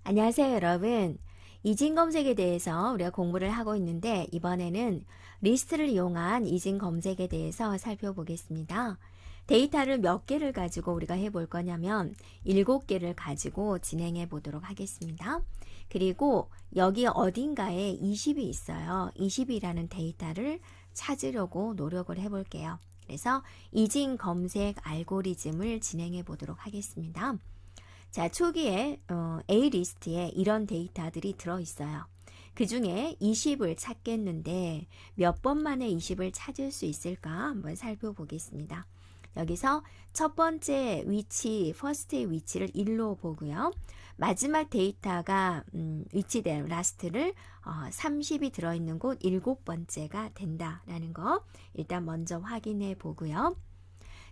안녕하세요, 여러분. 이진 검색에 대해서 우리가 공부를 하고 있는데 이번에는 리스트를 이용한 이진 검색에 대해서 살펴보겠습니다. 데이터를 몇 개를 가지고 우리가 해볼 거냐면 7개를 가지고 진행해 보도록 하겠습니다. 그리고 여기 어딘가에 20이 있어요. 20이라는 데이터를 찾으려고 노력을 해볼게요. 그래서 이진 검색 알고리즘을 진행해 보도록 하겠습니다. 자, 초기에 A 리스트에 이런 데이터들이 들어있어요. 그 중에 20을 찾겠는데 몇 번 만에 20을 찾을 수 있을까 한번 살펴보겠습니다. 여기서 첫 번째 위치, 퍼스트의 위치를 1로 보고요. 마지막 데이터가 위치된 라스트를 30이 들어있는 곳 7번째가 된다라는 거 일단 먼저 확인해 보고요.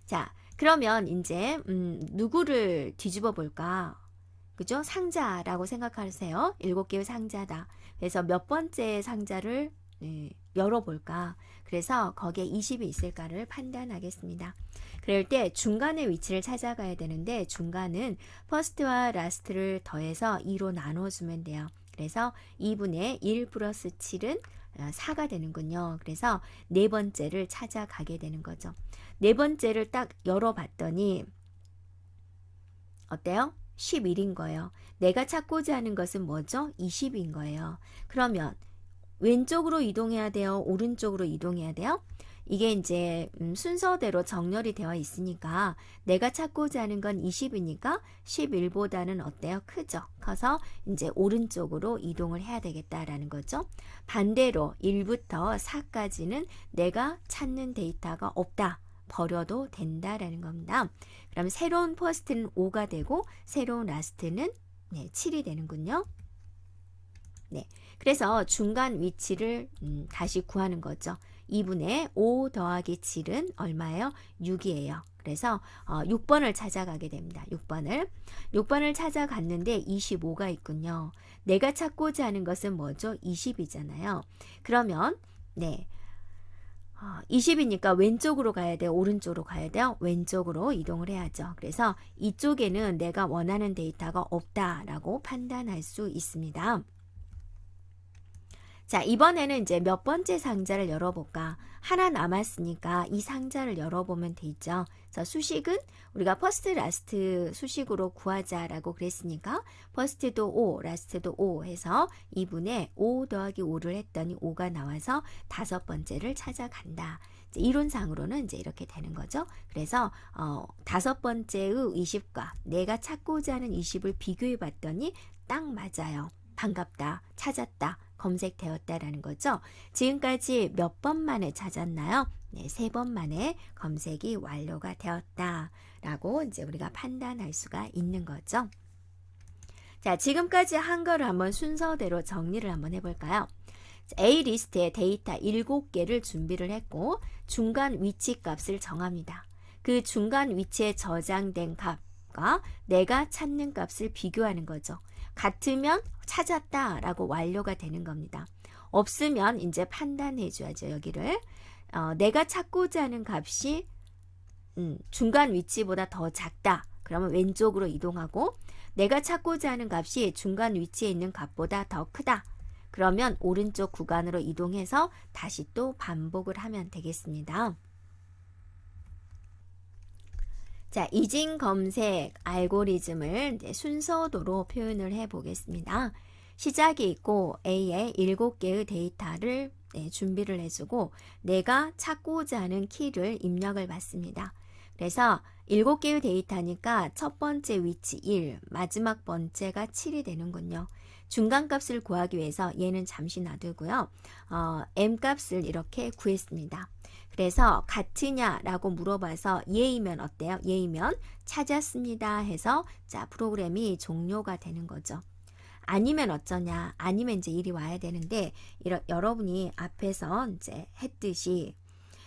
자, 그러면 이제 누구를 뒤집어 볼까? 그죠? 상자라고 생각하세요. 7개의 상자다. 그래서 몇 번째 상자를 열어볼까? 그래서 거기에 20이 있을까를 판단하겠습니다. 그럴 때 중간의 위치를 찾아가야 되는데 중간은 퍼스트와 라스트를 더해서 2로 나눠주면 돼요. 그래서 2분의 1 플러스 7은 4가 되는군요. 그래서 네 번째를 찾아가게 되는 거죠. 네 번째를 딱 열어봤더니 어때요? 11인 거예요. 내가 찾고자 하는 것은 뭐죠? 20인 거예요. 그러면 왼쪽으로 이동해야 돼요? 오른쪽으로 이동해야 돼요? 이게 이제 순서대로 정렬이 되어 있으니까 내가 찾고자 하는 건 20이니까 11보다는 어때요? 크죠? 커서 이제 오른쪽으로 이동을 해야 되겠다라는 거죠. 반대로 1부터 4까지는 내가 찾는 데이터가 없다. 버려도 된다라는 겁니다. 그럼 새로운 퍼스트는 5가 되고 새로운 라스트는 7이 되는군요. 네, 그래서 중간 위치를 다시 구하는 거죠. 2분의 5 더하기 7은 얼마예요? 6이에요. 그래서 6번을 찾아가게 됩니다. 6번을 찾아갔는데 25가 있군요. 내가 찾고자 하는 것은 뭐죠? 20이잖아요. 그러면 20이니까 왼쪽으로 가야 돼요? 오른쪽으로 가야 돼요? 왼쪽으로 이동을 해야죠. 그래서 이쪽에는 내가 원하는 데이터가 없다라고 판단할 수 있습니다. 자, 이번에는 이제 몇 번째 상자를 열어볼까? 하나 남았으니까 이 상자를 열어보면 되죠. 그래서 수식은 우리가 퍼스트, 라스트 수식으로 구하자라고 그랬으니까 퍼스트도 5, 라스트도 5 해서 2분의 5 더하기 5를 했더니 5가 나와서 다섯 번째를 찾아간다. 이론상으로는 이제 이렇게 되는 거죠. 그래서 다섯 번째의 20과 내가 찾고자 하는 20을 비교해 봤더니 딱 맞아요. 반갑다, 찾았다, 검색되었다라는 거죠. 지금까지 몇 번 만에 찾았나요? 네, 3번 만에 검색이 완료가 되었다라고 이제 우리가 판단할 수가 있는 거죠. 자, 지금까지 한 거를 한번 순서대로 정리를 한번 해볼까요? A 리스트에 데이터 7개를 준비를 했고 중간 위치 값을 정합니다. 그 중간 위치에 저장된 값과 내가 찾는 값을 비교하는 거죠. 같으면 찾았다라고 완료가 되는 겁니다. 없으면 이제 판단해 줘야죠. 여기를 내가 찾고자 하는 값이 중간 위치보다 더 작다. 그러면 왼쪽으로 이동하고 내가 찾고자 하는 값이 중간 위치에 있는 값보다 더 크다. 그러면 오른쪽 구간으로 이동해서 다시 또 반복을 하면 되겠습니다. 자, 이진 검색 알고리즘을 이제 순서도로 표현을 해 보겠습니다. 시작이 있고 A에 7개의 데이터를 준비를 해주고 내가 찾고자 하는 키를 입력을 받습니다. 그래서 7개의 데이터니까 첫 번째 위치 1, 마지막 번째가 7이 되는군요. 중간값을 구하기 위해서 얘는 잠시 놔두고요. m값을 이렇게 구했습니다. 그래서 같으냐라고 물어봐서 예이면 어때요? 예이면 찾았습니다 해서 자, 프로그램이 종료가 되는 거죠. 아니면 어쩌냐? 아니면 이제 일이 와야 되는데 여러분이 앞에서 이제 했듯이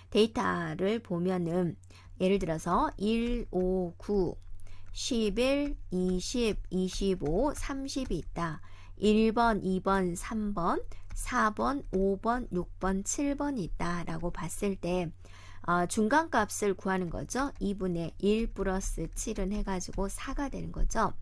데이터를 보면은 예를 들어서 1, 5, 9, 11, 20, 25, 30이 있다. 1번, 2번, 3번, 4번, 5번, 6번, 7번이 있다라고 봤을 때 중간값을 구하는 거죠. 2분의 1 플러스 7은 해가지고 4가 되는 거죠.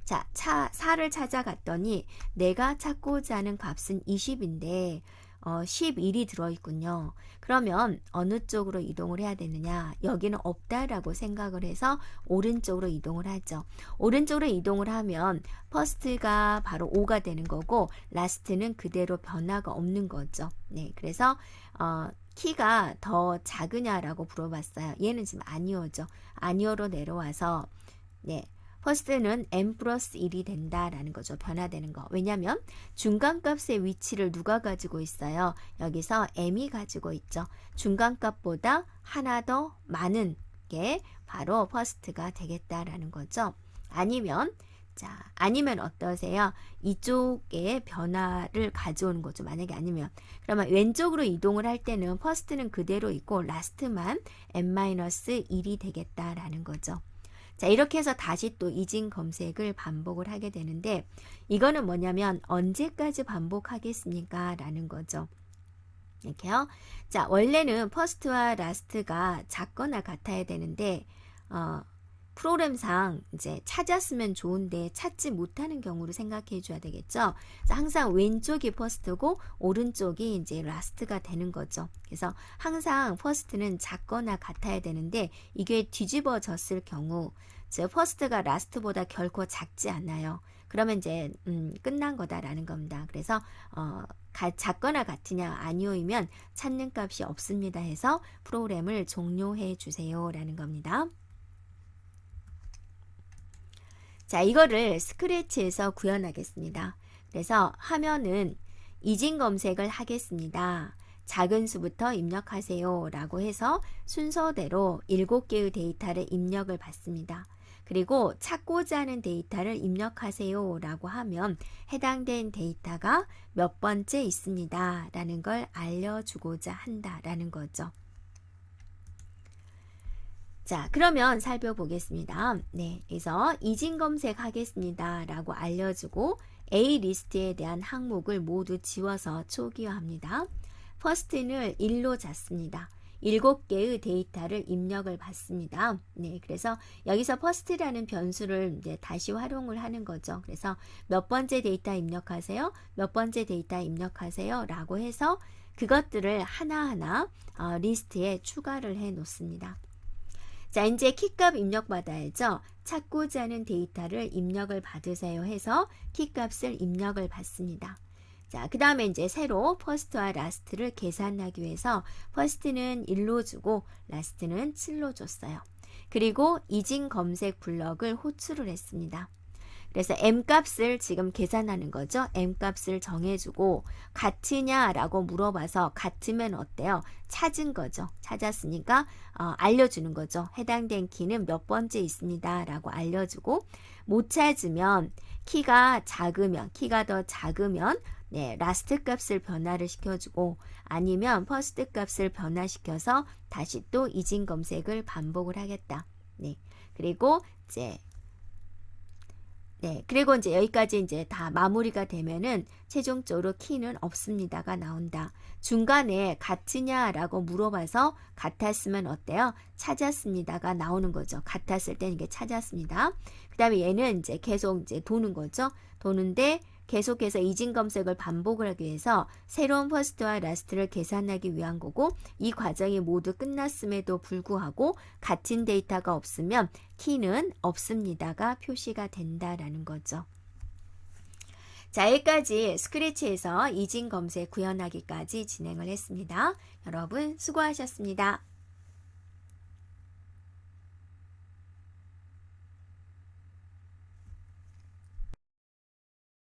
자, 4를 찾아갔더니 내가 찾고자 하는 값은 20인데 11이 들어있군요. 그러면 어느 쪽으로 이동을 해야 되느냐? 여기는 없다라고 생각을 해서 오른쪽으로 이동을 하죠. 오른쪽으로 이동을 하면 퍼스트가 바로 5가 되는 거고 라스트는 그대로 변화가 없는 거죠. 네, 그래서 키가 더 작으냐라고 물어봤어요. 얘는 지금 아니오죠. 아니오로 내려와서 네, 퍼스트는 m 플러스 1이 된다라는 거죠. 변화되는 거. 왜냐하면 중간값의 위치를 누가 가지고 있어요? 여기서 m이 가지고 있죠. 중간값보다 하나 더 많은 게 바로 퍼스트가 되겠다라는 거죠. 아니면 어떠세요? 이쪽에 변화를 가져오는 거죠. 만약에 아니면. 그러면 왼쪽으로 이동을 할 때는 퍼스트는 그대로 있고 라스트만 n-1이 되겠다라는 거죠. 자, 이렇게 해서 다시 또 이진 검색을 반복을 하게 되는데 이거는 뭐냐면 언제까지 반복하겠습니까? 라는 거죠. 이렇게요. 자, 원래는 퍼스트와 라스트가 작거나 같아야 되는데 프로그램상 이제 찾았으면 좋은데 찾지 못하는 경우를 생각해 줘야 되겠죠. 항상 왼쪽이 퍼스트고 오른쪽이 이제 라스트가 되는 거죠. 그래서 항상 퍼스트는 작거나 같아야 되는데 이게 뒤집어졌을 경우 즉 퍼스트가 라스트보다 결코 작지 않아요. 그러면 이제 끝난 거다라는 겁니다. 그래서 작거나 같으냐 아니오이면 찾는 값이 없습니다 해서 프로그램을 종료해 주세요 라는 겁니다. 자, 이거를 스크래치에서 구현하겠습니다. 그래서 하면은 이진 검색을 하겠습니다. 작은 수부터 입력하세요 라고 해서 순서대로 7개의 데이터를 입력을 받습니다. 그리고 찾고자 하는 데이터를 입력하세요 라고 하면 해당된 데이터가 몇 번째 있습니다 라는 걸 알려주고자 한다라는 거죠. 자, 그러면 살펴보겠습니다. 네, 그래서 이진 검색하겠습니다 라고 알려주고 A 리스트에 대한 항목을 모두 지워서 초기화합니다. 퍼스트는 1로 잡습니다. 7개의 데이터를 입력을 받습니다. 네, 그래서 여기서 퍼스트라는 변수를 이제 다시 활용을 하는 거죠. 그래서 몇 번째 데이터 입력하세요? 몇 번째 데이터 입력하세요? 라고 해서 그것들을 하나하나 리스트에 추가를 해 놓습니다. 자, 이제 키값 입력받아야죠. 찾고자 하는 데이터를 입력을 받으세요 해서 키값을 입력을 받습니다. 자, 그 다음에 이제 새로 퍼스트와 라스트를 계산하기 위해서 퍼스트는 1로 주고 라스트는 7로 줬어요. 그리고 이진 검색 블럭을 호출을 했습니다. 그래서 m값을 지금 계산하는 거죠. m값을 정해주고 같으냐라고 물어봐서 같으면 어때요? 찾은 거죠. 찾았으니까 알려주는 거죠. 해당된 키는 몇 번째 있습니다 라고 알려주고 못 찾으면 키가 더 작으면 네, 라스트 값을 변화를 시켜주고 아니면 퍼스트 값을 변화시켜서 다시 또 이진 검색을 반복을 하겠다. 네, 그리고 이제 여기까지 이제 다 마무리가 되면은 최종적으로 키는 없습니다가 나온다. 중간에 같으냐라고 물어봐서 같았으면 어때요? 찾았습니다가 나오는 거죠. 같았을 때는 이게 찾았습니다. 그 다음에 얘는 이제 계속 이제 도는 거죠. 도는데 계속해서 이진 검색을 반복을 하기 위해서 새로운 퍼스트와 라스트를 계산하기 위한 거고 이 과정이 모두 끝났음에도 불구하고 같은 데이터가 없으면 키는 없습니다가 표시가 된다라는 거죠. 자, 여기까지 스크래치에서 이진 검색 구현하기까지 진행을 했습니다. 여러분 수고하셨습니다.